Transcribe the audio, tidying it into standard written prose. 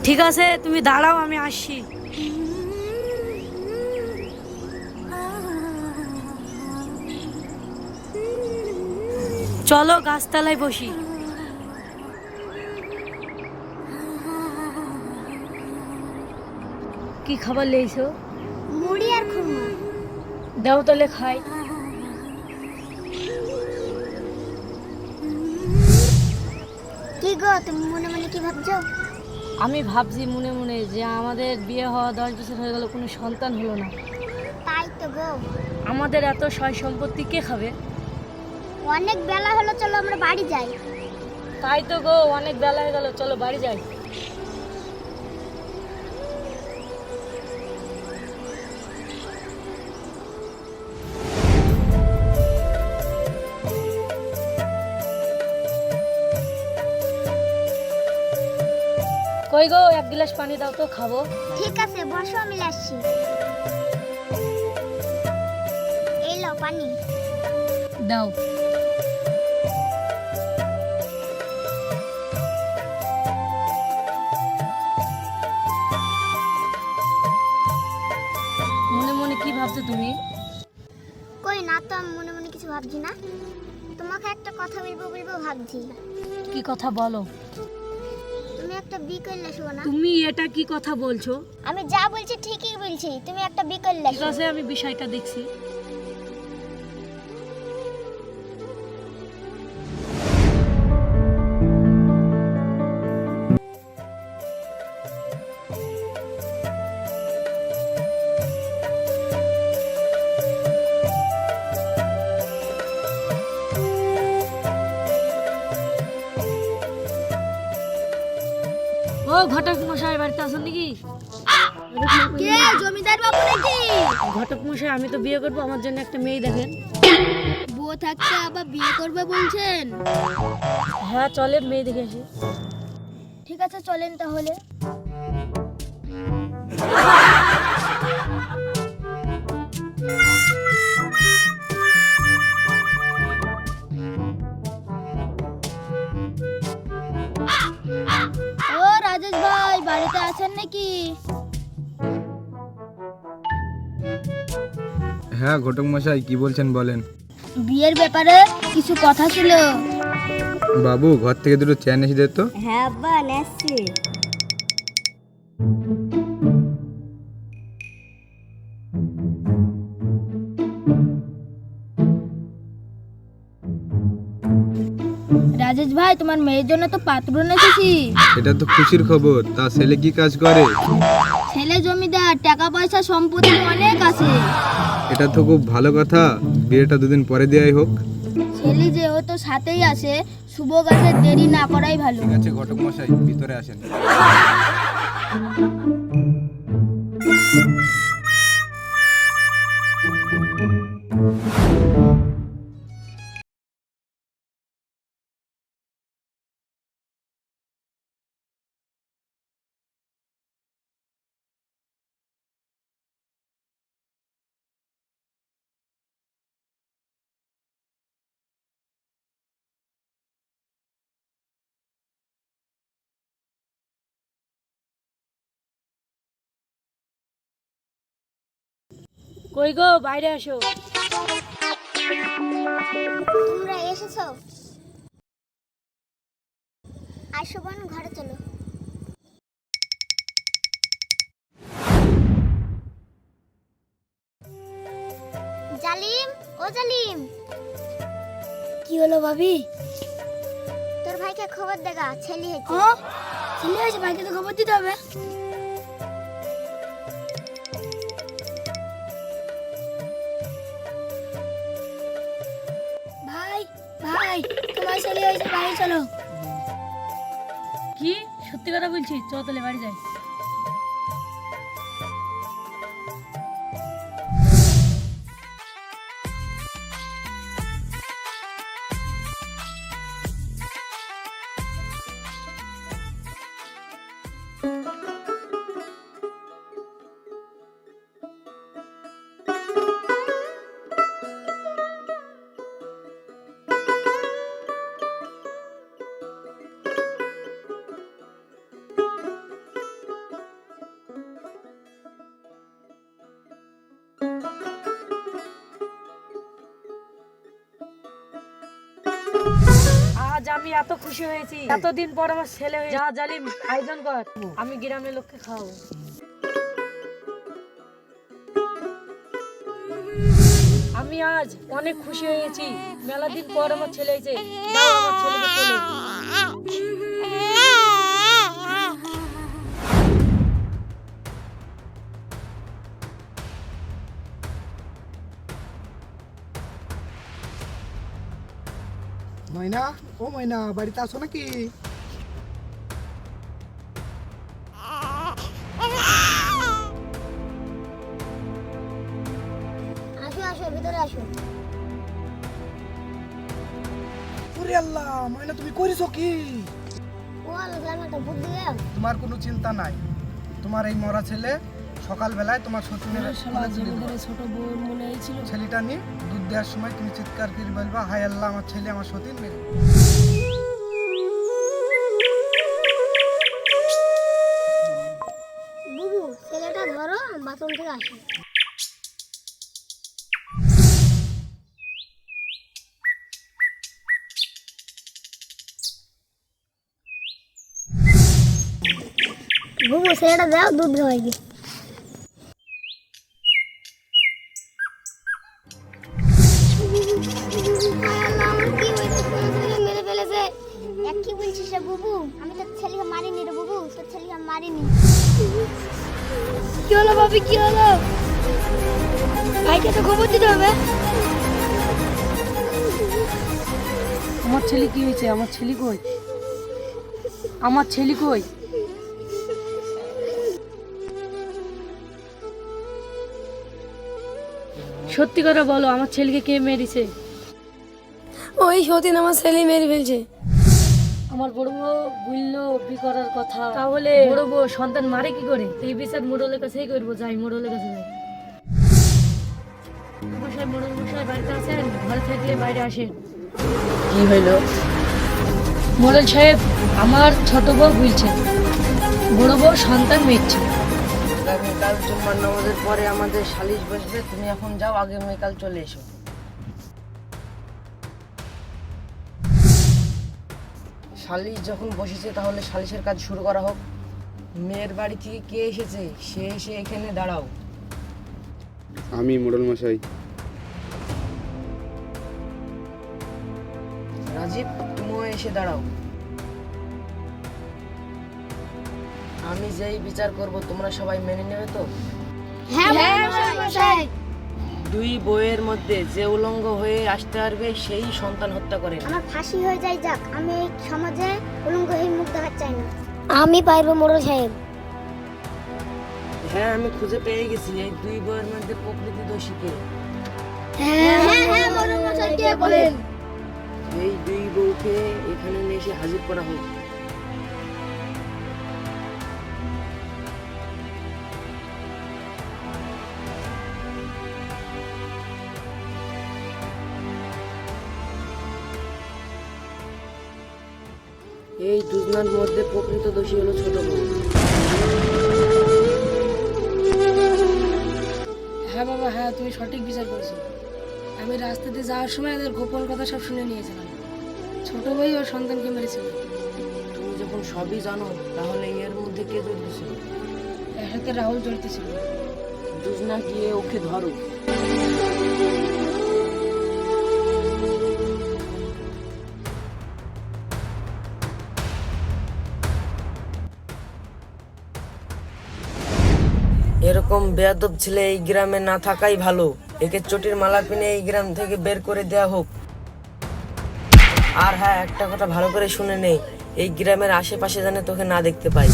ঠিক আছে, তুমি দাঁড়াও, আমি আসছি। চলো গাছতলায় বসি। কি খাবার লেইছো? মুড়ি আর খুরমা। দাও তাহলে খাই। কি গো, তুমি মনে মনে কি ভাবছো? আমি ভাবছি মনে মনে যে আমাদের বিয়ে হওয়া 10 বছর হয়ে গেল, কোনো সন্তান হলো না। তাই তো গো। আমাদের এত সয় সম্পত্তি কে খাবে? অনেক বেলা হলো, চলো আমরা বাড়ি যাই। তাই তো গো, অনেক বেলা হয়ে গেল, চলো বাড়ি যাই। কই গো, এক গ্লাস পানি দাও তো, খাবো। ঠিক আছে, বসো, আমি আসছি। এই নাও পানি। দাও। মনে মনে কি ভাবছো তুমি? কই না তো, আমি মনে মনে কিছু ভাবছি না। তোমাকে একটা কথা বলবো বলবো ভাবছি। কি কথা বলো? তুমি একটা বি করলে শোনা। তুমি এটা কি কথা বলছো? আমি যা বলছি ঠিকই বলছি, তুমি একটা বি করলে। ঠিক আছে, আমি বিষয়টা দেখছি। ও ঘটক মশাই, বাড়িতে আছেন নাকি? কে, জমিদার বাবু নাকি? ঘটক মশাই, আমি তো বিয়ে করবো, আমার জন্য একটা মেয়ে দেখেন। বউ থাকতে আবার বিয়ে করবে বলছেন? হ্যাঁ চলে, মেয়ে দেখে আসি। ঠিক আছে, চলেন তাহলে। ও রাজেশ ভাই, বাড়িতে আছেন নাকি? হ্যাঁ ঘটক মশাই, কি বলছেন বলেন। বিয়ের ব্যাপারে কিছু কথা ছিল। বাবু, ঘর থেকে দুটো চেয়ার এসে দে তো। হ্যাঁ আব্বা, নেছি। রাজেশ ভাই, তোমার মেয়ের জন্য তো পাত্র এনেছি। এটা তো খুশির খবর। তা ছেলে কি কাজ করে? ছেলে জমিদার, টাকা পয়সা সম্পত্তি অনেক আছে। এটা তো খুব ভালো কথা। বিয়েটা দুদিন পরে দেওয়াই হোক। ছেলে যেহেতু সাথেই আছে, শুভ কাজে দেরি না করাই ভালো। ঠিক আছে ঘটক মশাই, ভিতরে আসেন। কই গো, বাইরে আসো। তোমরা এসেছো? আসো বোন, ঘরে চলো। জালিম, ও জালিম। কি হলো ভাবি? তোর ভাইকে খবর দেগা, ছেলে হয়েছে। ছেলে হয়েছে, ভাইকে তো খবর দিতে হবে। ভাই ভাই, তোমার ছেলে হয়েছে, বাড়ি চলো। কি সত্যি কথা বলছি? চ তাহলে বাড়ি যাই। আমি এত খুশি হয়েছি, এতদিন পর আমার ছেলে হয়ে যা জালিম আয়োজন কর, আমি গ্রামের লোককে খাওয়াবো। আমি আজ অনেক খুশি হয়েছি, মেলা দিন পর আমার ছেলে হয়েছে। দাও আমার ছেলেকে কোলে। ময়না, ও ময়না, বাড়িতে আসো নাকি? আসো আসো, ভিতরে আসো। ওরে আল্লাহ, ময়না তুমি করেছো কি? ও আল্লাহ, একটা বুদ্ধি দাও। তোমার কোনো চিন্তা নাই, তোমার এই মরা ছেলে সকালবেলায় তোমার সতীনের কোলে তুলে দেবো। ছোট বউর মনে হয়েছিল। ছেলেটা নিয়ে দুধ দেওয়ার সময় তুমি চিৎকার করে বলবা, হায় আল্লাহ, আমার ছেলে আমার সতীন মেরে। বুবু, ছেলেটা ধরো, বাথরুম থেকে আসো। বুবু, ছেলেটা দাও, দুধ খাওয়াই দি। মেরে ফেলেছে। এক কি বলছিস রে বুবু? আমি তোর ছেলেকে মারিনি রে বুবু, তোর ছেলেকে আমি মারিনি। কি হলো ভাবি, কি হলো? ভাইকে তো খবর দিতে হবে। আমার ছেলে কি হয়েছে? আমার ছেলে কই? আমার ছেলে কই? সত্যি করে বলো, আমার ছেলেকে কে মেরেছে? ওই সতীন আমার ছেলে মেরে ফেলছে। আমার বড় বউ বললো বি করার কথা, তাহলে বড় বউ সন্তান মারে কি করে? এই বিচার মোড়লের কাছেই করবো। যাই মোড়লের কাছে যাই। মশাই, মোড়ল মশাই বাড়িতে আছেন? ঘরে থাকলে বাইরে আসেন। কি হইলো? মোড়ল সাহেব, আমার ছোট বউ বলছে বড় বউ সন্তান মেরছে। আগামীকাল জুম্মার নামাজের পরে আমাদের সালিশ বসবে, তুমি এখন যাও, আগামীকাল চলে এসো। সালিশ যখন বসেছে তাহলে সালিশের কাজ শুরু করা হোক। মেয়ের বাড়ি থেকে কে এসেছে সে এসে এখানে দাঁড়াও। আমি মোড়ল মশাই। রাজীব, তুমিও এসে দাঁড়াও। আমি যেই বিচার করব তোমরা সবাই মেনে নেবে তো? হ্যাঁ, দুই বইয়ের মধ্যে যে উলঙ্গ হয়ে আসতে পারবে সেই সন্তান হত্যা করে। আমার ফাঁসি হয়ে যায়, যাক, আমি এই সমাজে উলঙ্গ হয়ে মুখ দেখাতে চাই না। আমি পারবো মোড়ল সাহেব। হ্যাঁ, আমি খুঁজে পেয়ে গেছি এই দুই বইয়ের মধ্যে প্রকৃতি দোষীকে। হ্যাঁ, মোড়ল মশাই, কে বলেন? এই দুই বউকে এখানে নিয়ে এসে হাজির করা হোক। এই দুজনের মধ্যে প্রকৃত দোষী হলো ছোট বউ। হ্যাঁ বাবা, হ্যাঁ তুমি সঠিক বিচার করেছো। আমি রাস্তাতে যাওয়ার সময় এদের গোপন কথা সব শুনে নিয়েছিলাম। ছোট ভাই ওর সন্তানকে মেরেছিল। তুমি যখন সবই জানো তাহলে এর মধ্যে কে জড়িত ছিল? এর সাথে রাহুল জড়িত ছিল। দুজনা গিয়ে ওকে ধরো। এরকম বেয়াদব ছেলে এই গ্রামে না থাকাই ভালো। একে চটির মালা পিনে এই গ্রাম থেকে বের করে দেয়া হোক। আর হ্যাঁ, একটা কথা ভালো করে শুনে নে, এই গ্রামের আশেপাশে যেন তোকে না দেখতে পাই।